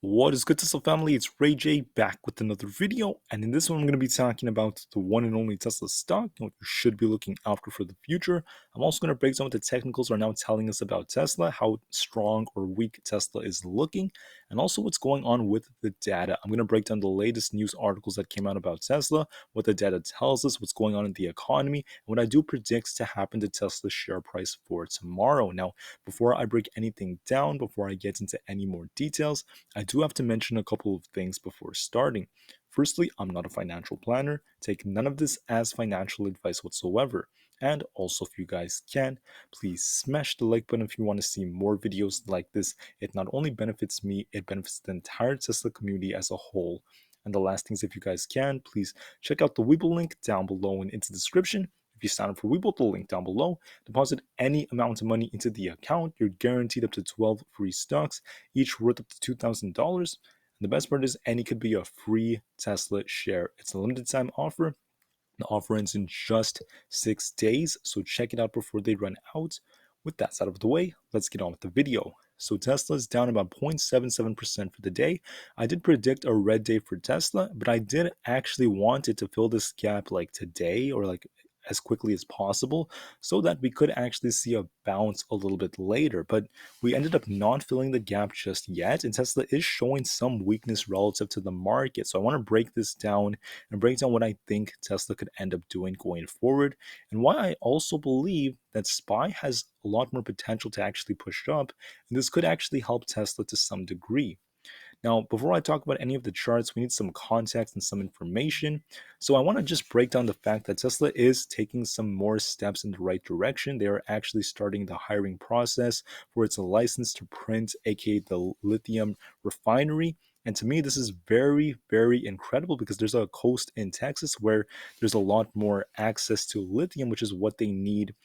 What is good, Tesla family? It's Ray J back with another video, and in this one, I'm going to be talking about the one and only Tesla stock and what you should be looking after for the future. I'm also going to break down what the technicals are now telling us about Tesla, how strong or weak Tesla is looking, and also what's going on with the data. I'm going to break down the latest news articles that came out about Tesla, what the data tells us, what's going on in the economy, and what I do predict to happen to Tesla's share price for tomorrow. Now, before I break anything down, before I get into any more details, I do have to mention a couple of things before starting. Firstly, I'm not a financial planner. Take none of this as financial advice whatsoever. And also, if you guys can, please smash the like button if you want to see more videos like this. It not only benefits me, it benefits the entire Tesla community as a whole. And the last things, if you guys can, please check out the Webull link down below and into the description. If you sign up for Webull, the link down below, deposit any amount of money into the account. You're guaranteed up to 12 free stocks, each worth up to $2,000. And the best part is, any could be a free Tesla share. It's a limited time offer. The offer ends in just 6 days, so check it out before they run out. With that out of the way, let's get on with the video. So Tesla is down about 0.77% for the day. I did predict a red day for Tesla, but I did actually want it to fill this gap like today or like as quickly as possible so that we could actually see a bounce a little bit later. But we ended up not filling the gap just yet, and Tesla is showing some weakness relative to the market. So I want to break this down and break down what I think Tesla could end up doing going forward, and why I also believe that SPY has a lot more potential to actually push up, and this could actually help Tesla to some degree. Now, before I talk about any of the charts, we need some context and some information. So I want to just break down the fact that Tesla is taking some more steps in the right direction. They are actually starting the hiring process for its license to print, aka the lithium refinery. And to me, this is very, very incredible because there's a coast in Texas where there's a lot more access to lithium, which is what they need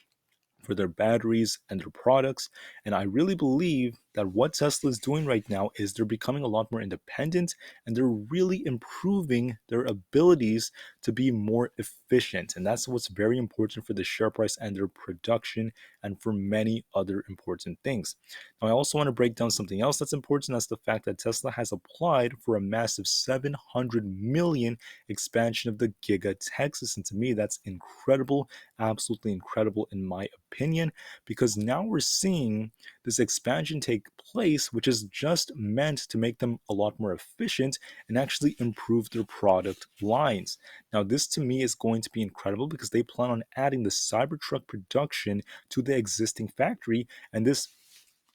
for their batteries and their products. And I really believe that what Tesla is doing right now is they're becoming a lot more independent, and they're really improving their abilities to be more efficient. And that's what's very important for the share price and their production, and for many other important things. Now, I also want to break down something else that's important. That's the fact that Tesla has applied for a massive 700 million expansion of the Giga Texas. And to me, that's incredible, absolutely incredible in my opinion, because now we're seeing this expansion take place, which is just meant to make them a lot more efficient and actually improve their product lines. Now, this to me is going to be incredible because they plan on adding the Cybertruck production to the existing factory, and this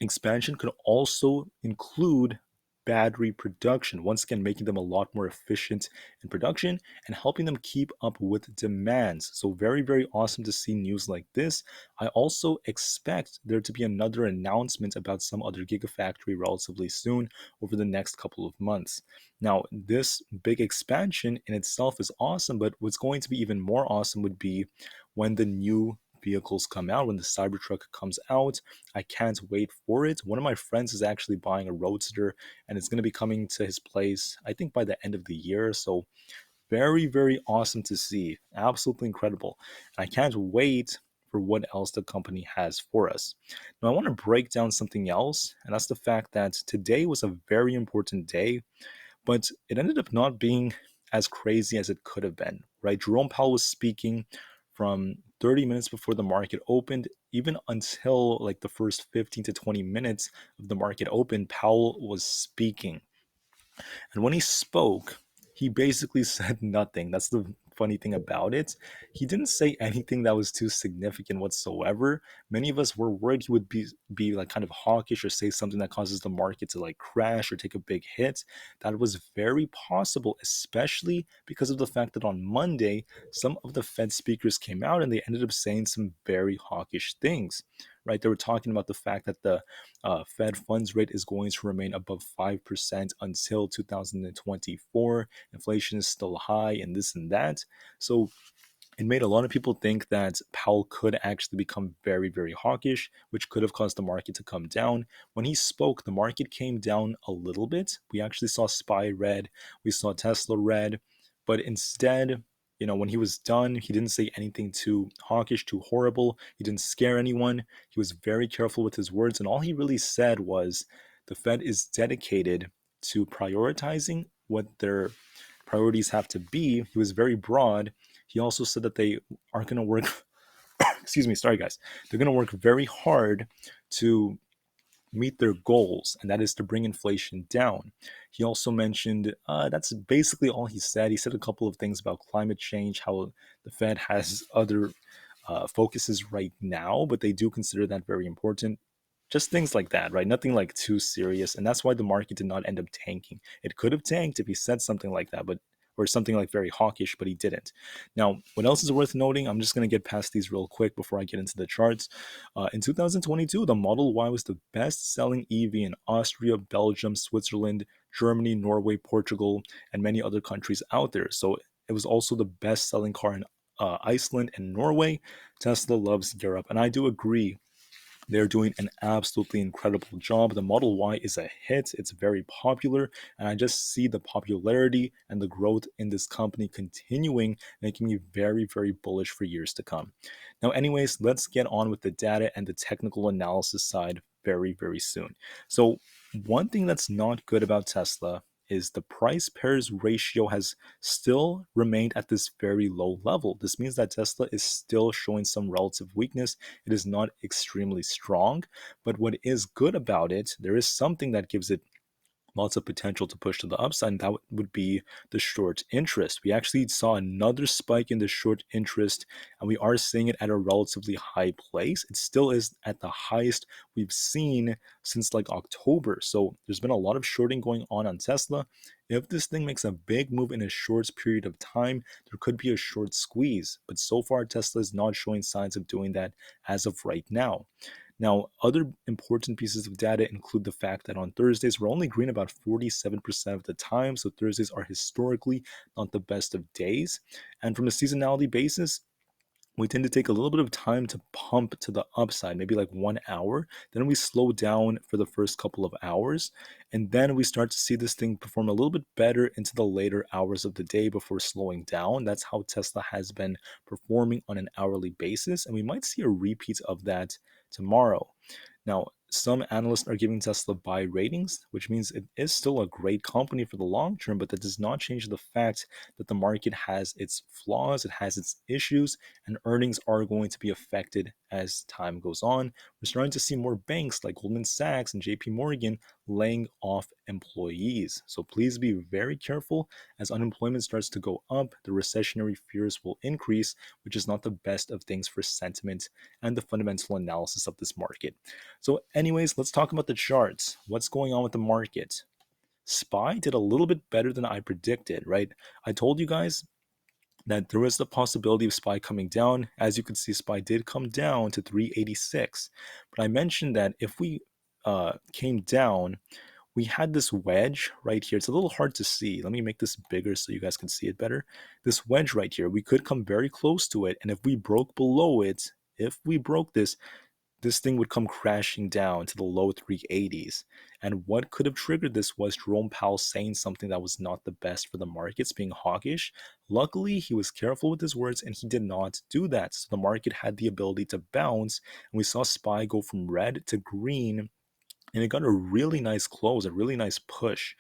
expansion could also include battery production, once again making them a lot more efficient in production and helping them keep up with demands. So very, very awesome to see news like this. I also expect there to be another announcement about some other gigafactory relatively soon over the next couple of months. Now, this big expansion in itself is awesome, but what's going to be even more awesome would be when the new vehicles come out, when the Cybertruck comes out. I can't wait for it. One of my friends is actually buying a Roadster, and it's going to be coming to his place, I think, by the end of the year. So very, very awesome to see. Absolutely incredible. And I can't wait for what else the company has for us. Now, I want to break down something else, and that's the fact that today was a very important day, but it ended up not being as crazy as it could have been, right? Jerome Powell was speaking from 30 minutes before the market opened, even until like the first 15 to 20 minutes of the market opened. Powell was speaking. And when he spoke, he basically said nothing. That's the funny thing about it. He didn't say anything that was too significant whatsoever. Many of us were worried he would be like kind of hawkish or say something that causes the market to like crash or take a big hit. That was very possible, especially because of the fact that on Monday, some of the Fed speakers came out and they ended up saying some very hawkish things. Right? They were talking about the fact that the Fed funds rate is going to remain above 5% until 2024. Inflation is still high, and this and that. So it made a lot of people think that Powell could actually become very, very hawkish, which could have caused the market to come down. When he spoke, the market came down a little bit. We actually saw SPY red, we saw Tesla red, but instead, when he was done, he didn't say anything too hawkish, too horrible. He didn't scare anyone. He was very careful with his words, and all he really said was the Fed is dedicated to prioritizing what their priorities have to be. He was very broad. He also said that they are going to work, excuse me, sorry guys, they're going to work very hard to meet their goals, and that is to bring inflation down. He also mentioned that's basically all he said. He said a couple of things about climate change, how the Fed has other focuses right now, but they do consider that very important. Just things like that, right? Nothing like too serious. And that's why the market did not end up tanking. It could have tanked if he said something like that, but or something like very hawkish, but he didn't. Now, what else is worth noting? I'm just going to get past these real quick before I get into the charts. In 2022, the Model Y was the best selling EV in Austria, Belgium, Switzerland, Germany, Norway, Portugal, and many other countries out there. So it was also the best selling car in Iceland and Norway. Tesla loves Europe. And I do agree, they're doing an absolutely incredible job. The Model Y is a hit. It's very popular. And I just see the popularity and the growth in this company continuing, making me very, very bullish for years to come. Now, anyways, let's get on with the data and the technical analysis side very, very soon. So, one thing that's not good about Tesla is the price pairs ratio has still remained at this very low level. This means that Tesla is still showing some relative weakness. It is not extremely strong, but what is good about it, there is something that gives it lots of potential to push to the upside, and that would be the short interest. We actually saw another spike in the short interest, and we are seeing it at a relatively high place. It still is at the highest we've seen since like October. So there's been a lot of shorting going on Tesla. If this thing makes a big move in a short period of time, there could be a short squeeze. But so far, Tesla is not showing signs of doing that as of right now. Now, other important pieces of data include the fact that on Thursdays, we're only green about 47% of the time. So Thursdays are historically not the best of days. And from a seasonality basis, we tend to take a little bit of time to pump to the upside, maybe like 1 hour. Then we slow down for the first couple of hours. And then we start to see this thing perform a little bit better into the later hours of the day before slowing down. That's how Tesla has been performing on an hourly basis. And we might see a repeat of that tomorrow. Now, some analysts are giving Tesla buy ratings, which means it is still a great company for the long term, but that does not change the fact that the market has its flaws, it has its issues, and earnings are going to be affected as time goes on. We're starting to see more banks like Goldman Sachs and JP Morgan laying off employees. So please be very careful. As unemployment starts to go up, the recessionary fears will increase, which is not the best of things for sentiment and the fundamental analysis of this market. So, anyways, let's talk about the charts. What's going on with the market? SPY did a little bit better than I predicted, right? I told you guys that there was the possibility of SPY coming down. As you can see, SPY did come down to 386. But I mentioned that if we came down, we had this wedge right here. It's a little hard to see. Let me make this bigger so you guys can see it better. This wedge right here, we could come very close to it. And if we broke below it, if we broke this thing would come crashing down to the low 380s. And what could have triggered this was Jerome Powell saying something that was not the best for the markets, being hawkish. Luckily, he was careful with his words and he did not do that. So the market had the ability to bounce, and we saw SPY go from red to green, and it got a really nice close, a really nice push.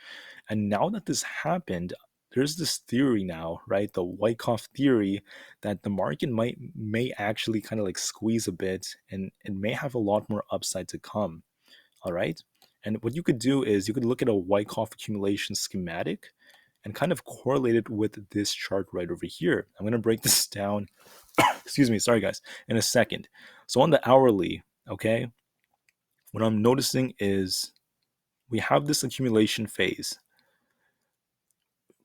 And now that this happened, there's this theory now, right? The Wyckoff theory that the market may actually kind of like squeeze a bit, and it may have a lot more upside to come. All right. And what you could do is you could look at a Wyckoff accumulation schematic and kind of correlate it with this chart right over here. I'm going to break this down. Excuse me. Sorry, guys. In a second. So on the hourly, okay, what I'm noticing is we have this accumulation phase.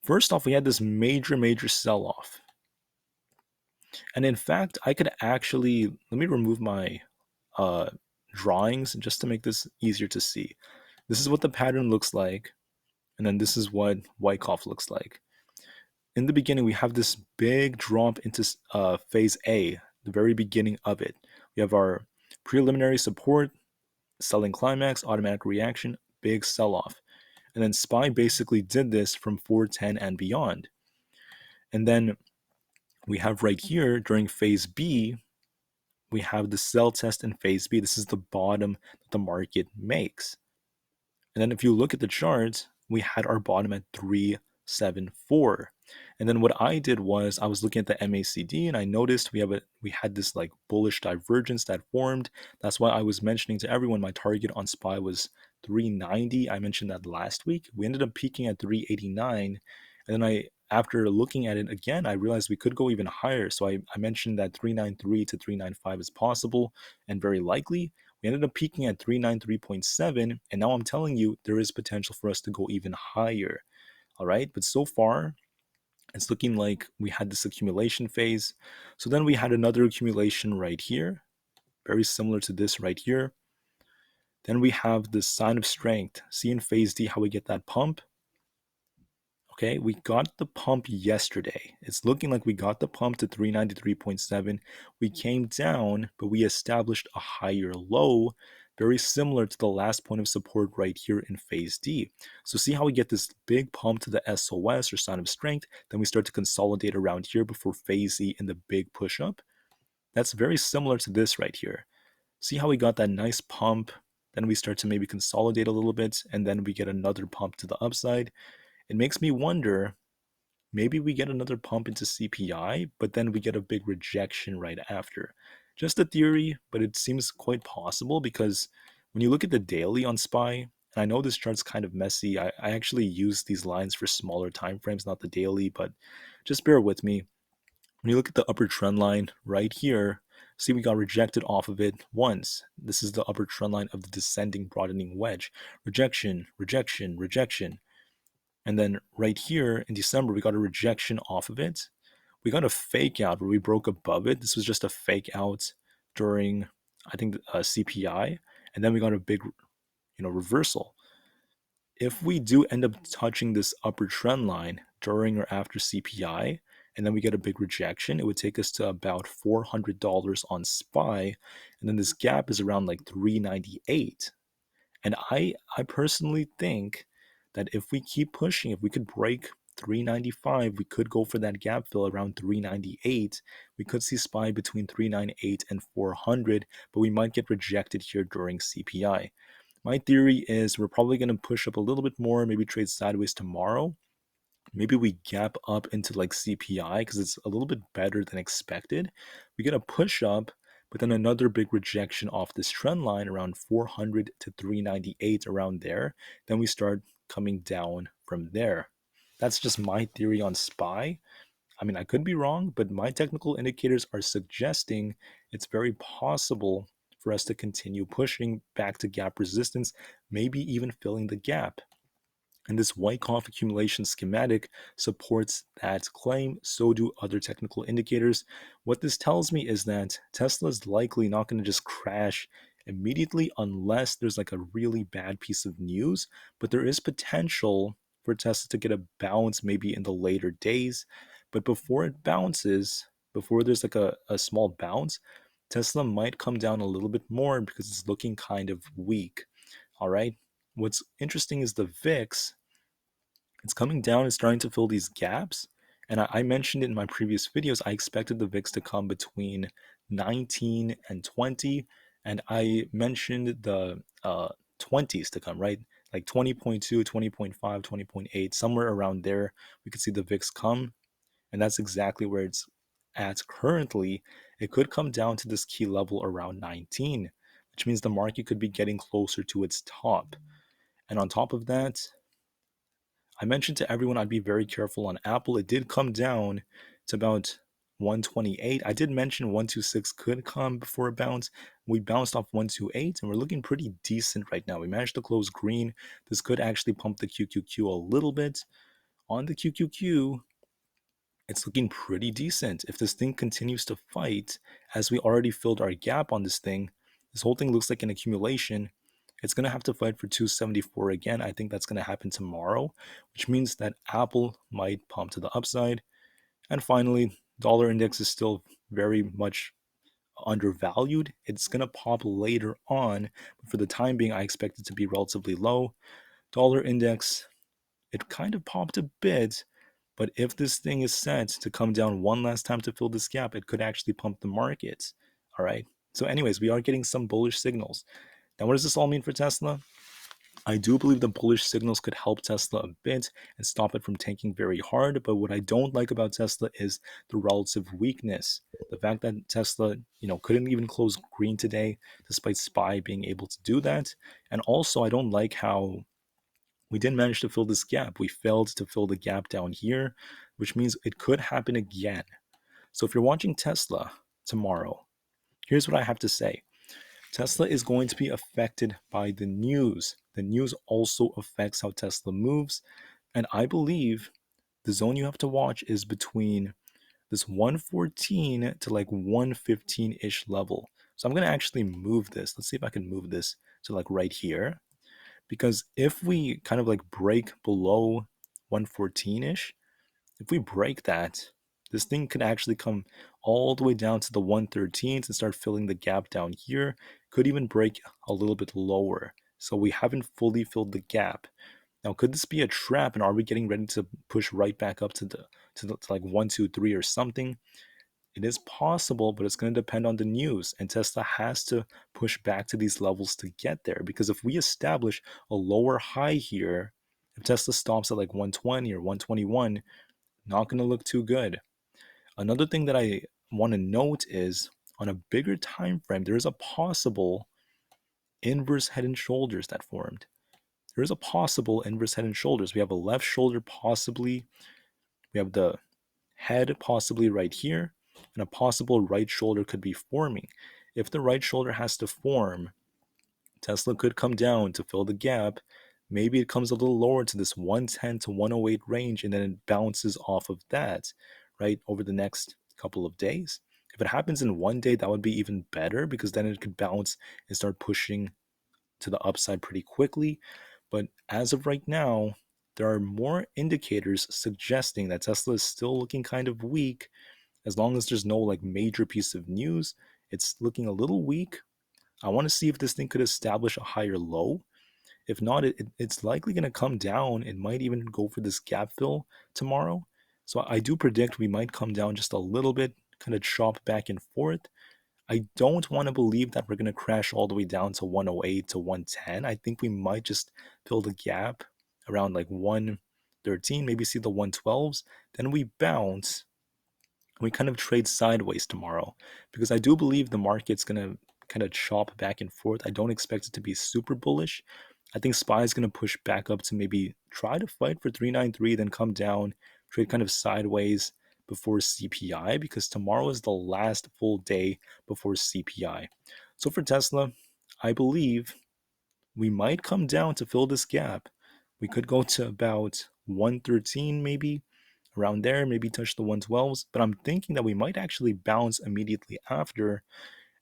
First off, we had this major sell off. And in fact, I could actually, let me remove my drawings just to make this easier to see. This is what the pattern looks like. And then this is what Wyckoff looks like. In the beginning, we have this big drop into phase A, the very beginning of it. We have our preliminary support, selling climax, automatic reaction, big sell off. And then SPY basically did this from 410 and beyond. And then we have right here during phase B, we have the sell test in phase B. This is the bottom that the market makes. And then if you look at the chart, we had our bottom at 374. And then what I did was I was looking at the MACD and I noticed we had this like bullish divergence that formed. That's why I was mentioning to everyone my target on SPY was 390. I mentioned that last week. We ended up peaking at 389. And then after looking at it again, I realized we could go even higher. So I mentioned that 393 to 395 is possible and very likely. We ended up peaking at 393.7, and now I'm telling you there is potential for us to go even higher. All right, but so far it's looking like we had this accumulation phase. So then we had another accumulation right here, very similar to this right here. Then we have the sign of strength. See in phase D how we get that pump? Okay, we got the pump yesterday. It's looking like we got the pump to 393.7. We came down, but we established a higher low, very similar to the last point of support right here in phase D. So see how we get this big pump to the SOS or sign of strength, then we start to consolidate around here before phase E and the big push up. That's very similar to this right here. See how we got that nice pump, then we start to maybe consolidate a little bit, and then we get another pump to the upside. It makes me wonder, maybe we get another pump into CPI, but then we get a big rejection right after. Just a theory, but it seems quite possible because when you look at the daily on SPY, and I know this chart's kind of messy, I actually use these lines for smaller time frames, not the daily, but just bear with me. When you look at the upper trend line right here, see we got rejected off of it once. This is the upper trend line of the descending broadening wedge. Rejection, rejection, rejection. And then right here in December, we got a rejection off of it. We got a fake out where we broke above it. This was just a fake out during, I think, CPI. And then we got a big, reversal. If we do end up touching this upper trend line during or after CPI, and then we get a big rejection, it would take us to about $400 on SPY. And then this gap is around like 398. And I personally think that if we keep pushing, if we could break 395, we could go for that gap fill around 398. We could see SPY between 398 and 400, but we might get rejected here during CPI. My theory is we're probably going to push up a little bit more, maybe trade sideways tomorrow. Maybe we gap up into like CPI because it's a little bit better than expected. We get a push up, but then another big rejection off this trend line around 400 to 398 around there. Then we start coming down from there. That's just my theory on SPY. I mean, I could be wrong, but my technical indicators are suggesting it's very possible for us to continue pushing back to gap resistance, maybe even filling the gap. And this Wyckoff accumulation schematic supports that claim. So do other technical indicators. What this tells me is that Tesla is likely not going to just crash immediately unless there's like a really bad piece of news, but there is potential for Tesla to get a bounce maybe in the later days. But before it bounces, before there's like a small bounce, Tesla might come down a little bit more because it's looking kind of weak. All right. What's interesting is the VIX. It's coming down and starting to fill these gaps. And I mentioned it in my previous videos. I expected the VIX to come between 19 and 20. And I mentioned the 20s to come, right? Like 20.2, 20.5, 20.8, somewhere around there. We could see the VIX come. And that's exactly where it's at currently. It could come down to this key level around 19, which means the market could be getting closer to its top. And on top of that, I mentioned to everyone I'd be very careful on Apple. It did come down to about 128. I did mention 126 could come before a bounce. We bounced off 128 and we're looking pretty decent right now. We managed to close green. This could actually pump the QQQ a little bit. On the QQQ, it's looking pretty decent. If this thing continues to fight, as we already filled our gap on this thing, this whole thing looks like an accumulation. It's going to have to fight for 274 again. I think that's going to happen tomorrow, which means that Apple might pump to the upside. And finally, dollar index is still very much undervalued. It's going to pop later on, but for the time being, I expect it to be relatively low. Dollar index, it kind of popped a bit, but if this thing is set to come down one last time to fill this gap, it could actually pump the market. All right. So, anyways, we are getting some bullish signals. Now, what does this all mean for Tesla? I do believe the bullish signals could help Tesla a bit and stop it from tanking very hard. But what I don't like about Tesla is the relative weakness. The fact that Tesla, couldn't even close green today, despite SPY being able to do that. And also, I don't like how we didn't manage to fill this gap. We failed to fill the gap down here, which means it could happen again. So if you're watching Tesla tomorrow, here's what I have to say. Tesla is going to be affected by the news. The news also affects how Tesla moves. And I believe the zone you have to watch is between this 114 to like 115 ish level. So I'm going to actually move this. Let's see if I can move this to like right here. Because if we kind of like break below 114 ish, if we break that, this thing could actually come all the way down to the 113s and start filling the gap down here. Could even break a little bit lower. So we haven't fully filled the gap. Now, could this be a trap? And are we getting ready to push right back up to like 123 or something? It is possible, but it's going to depend on the news. And Tesla has to push back to these levels to get there. Because if we establish a lower high here, if Tesla stops at like 120 or 121, not going to look too good. Another thing that I want to note is on a bigger time frame, there is a possible inverse head and shoulders that formed. There is a possible inverse head and shoulders. We have a left shoulder possibly. We have the head possibly right here, and a possible right shoulder could be forming. If the right shoulder has to form, Tesla could come down to fill the gap. Maybe it comes a little lower to this 110 to 108 range, and then it bounces off of that, right, over the next couple of days. If it happens in one day, that would be even better because then it could bounce and start pushing to the upside pretty quickly. But as of right now, there are more indicators suggesting that Tesla is still looking kind of weak. As long as there's no like major piece of news, it's looking a little weak. I want to see if this thing could establish a higher low. If not, it's likely going to come down. It might even go for this gap fill tomorrow. So I do predict we might come down just a little bit, kind of chop back and forth. I don't want to believe that we're going to crash all the way down to 108 to 110. I think we might just fill the gap around like 113, maybe see the 112s. Then we bounce. We kind of trade sideways tomorrow because I do believe the market's going to kind of chop back and forth. I don't expect it to be super bullish. I think SPY is going to push back up to maybe try to fight for 393, then come down, trade kind of sideways before CPI because tomorrow is the last full day before CPI. So for Tesla, I believe we might come down to fill this gap. We could go to about 113 maybe, around there, maybe touch the 112s, but I'm thinking that we might actually bounce immediately after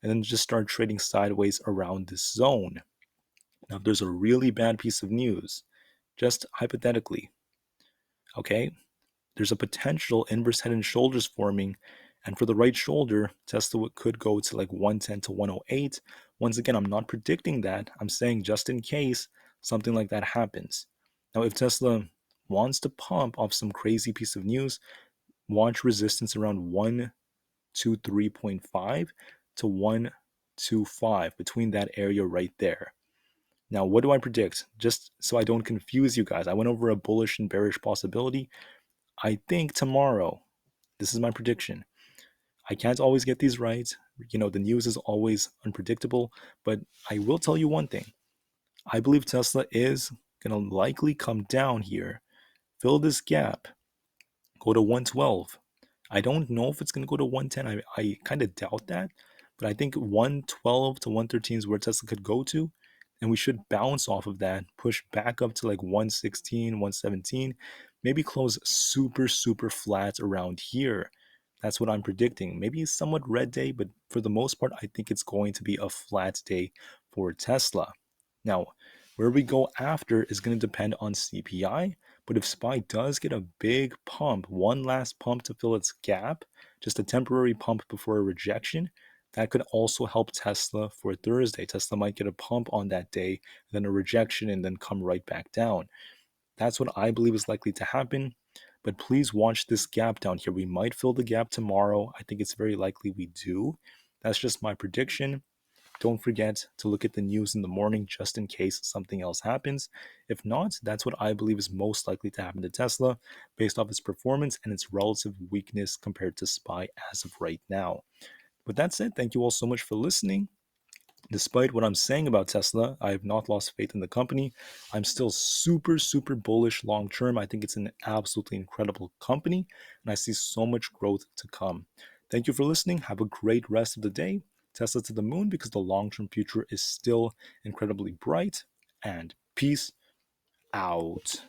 and then just start trading sideways around this zone. Now, if there's a really bad piece of news, just hypothetically, okay, there's a potential inverse head and shoulders forming. And for the right shoulder, Tesla could go to like 110 to 108. Once again, I'm not predicting that. I'm saying just in case something like that happens. Now, if Tesla wants to pump off some crazy piece of news, watch resistance around 123.5 to 125, between that area right there. Now, what do I predict? Just so I don't confuse you guys, I went over a bullish and bearish possibility. I think tomorrow, this is my prediction. I can't always get these right. The news is always unpredictable, but I will tell you one thing. I believe Tesla is going to likely come down here, fill this gap, go to 112. I don't know if it's going to go to 110. I kind of doubt that, but I think 112 to 113 is where Tesla could go to. And we should bounce off of that, push back up to like 116, 117, maybe close super, super flat around here. That's what I'm predicting. Maybe somewhat red day, but for the most part, I think it's going to be a flat day for Tesla. Now, where we go after is going to depend on CPI. But if SPY does get a big pump, one last pump to fill its gap, just a temporary pump before a rejection, that could also help Tesla for Thursday. Tesla might get a pump on that day, then a rejection, and then come right back down. That's what I believe is likely to happen. But please watch this gap down here. We might fill the gap tomorrow. I think it's very likely we do. That's just my prediction. don't forget to look at the news in the morning just in case something else happens. If not, that's what I believe is most likely to happen to Tesla based off its performance and its relative weakness compared to SPY as of right now. With that said, thank you all so much for listening. Despite what I'm saying about Tesla, I have not lost faith in the company. I'm still super, super bullish long term. I think it's an absolutely incredible company, and I see so much growth to come. Thank you for listening. Have a great rest of the day. Tesla to the moon, because the long term future is still incredibly bright. And peace out.